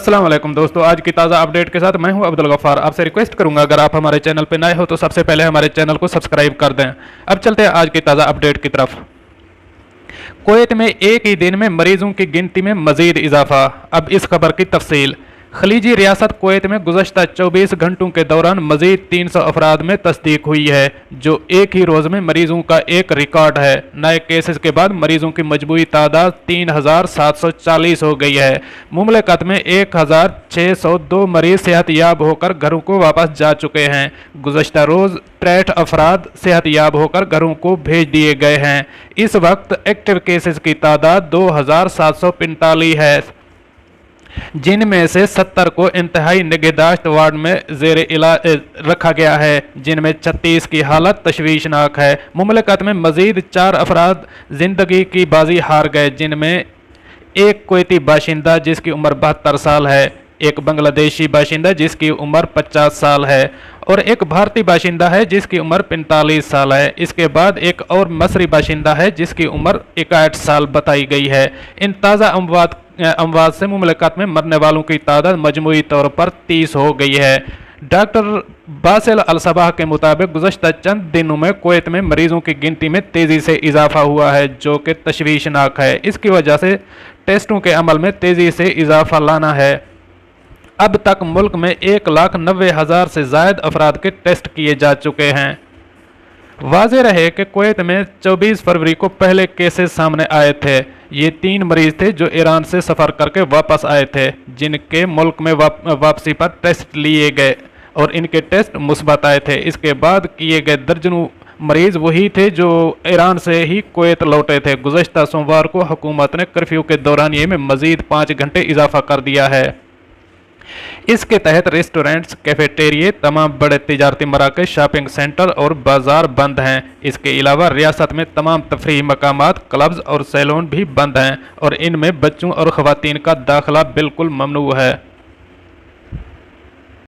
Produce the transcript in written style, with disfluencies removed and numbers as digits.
अस्सलाम वालेकुम दोस्तों, आज की ताज़ा अपडेट के साथ मैं हूं अब्दुल गफ्फार। आपसे रिक्वेस्ट करूंगा अगर आप हमारे चैनल पर नए हो तो सबसे पहले हमारे चैनल को सब्सक्राइब कर दें। अब चलते हैं आज की ताज़ा अपडेट की तरफ। कुवैत में एक ही दिन में मरीजों की गिनती में मजीद इजाफा। अब इस खबर की तफसील। खलीजी रियासत कुवैत में गुज़श्ता 24 घंटों के दौरान मजीद 300 अफराद में तस्दीक हुई है, जो एक ही रोज़ में मरीजों का एक रिकॉर्ड है। नए केसेस के बाद मरीजों की मजबूरी तादाद 3740 हो गई है। मुमलिकत में 1602 मरीज सेहतयाब होकर घरों को वापस जा चुके हैं। गुज़श्ता रोज़ 63 अफराद सेहतयाब होकर घरों को भेज दिए गए हैं। इस वक्त एक्टिव केसेस की तादाद 2745 है, जिनमें से 70 को इंतहाई निगहदाश्त वार्ड में जेर इलाज रखा गया है, जिनमें 36 की हालत तशवीशनाक है। मुमलिकत में मजीद 4 अफराद जिंदगी की बाजी हार गए, जिनमें एक कुवैती बाशिंदा जिसकी उम्र 72 साल है, एक बांग्लादेशी बाशिंदा जिसकी उम्र 50 साल है और एक भारतीय बाशिंदा है जिसकी उम्र 45 साल है। इसके बाद एक और मसरी बाशिंदा है जिसकी उम्र 61 साल बताई गई है। इन ताज़ा अमवात से मुमलिकत में मरने वालों की तादाद मजमूई तौर पर 30 हो गई है। डॉक्टर बासिल अल-सबाह के मुताबिक गुज़श्ता चंद दिनों में कुवैत में मरीजों की गिनती में तेज़ी से इजाफा हुआ है, जो कि तशवीशनाक है। इसकी वजह से टेस्टों के अमल में तेज़ी से इजाफा लाना है। अब तक मुल्क में 1,90,000 से ज़ायद अफराद के टेस्ट किए जा चुके हैं। वाज़ेह रहे कि कुवैत में 24 फरवरी को पहले केसेस सामने आए थे। ये 3 मरीज थे जो ईरान से सफ़र करके वापस आए थे, जिनके मुल्क में वापसी पर टेस्ट लिए गए और इनके टेस्ट मुस्बत आए थे। इसके बाद किए गए दर्जनों मरीज वही थे जो ईरान से ही कुवैत लौटे थे। गुज़श्ता सोमवार को हुकूमत ने कर्फ्यू के दौरानिये में मज़ीद 5 घंटे इजाफा कर दिया है। इसके तहत रेस्टोरेंट्स, कैफेटेरिए, तमाम बड़े तिजारती मराकज़, शॉपिंग सेंटर और बाजार बंद हैं। इसके अलावा रियासत में तमाम तफरीही मकामात, क्लब्स और सैलून भी बंद हैं और इनमें बच्चों और ख़वातीन का दाखिला बिल्कुल ममनू है।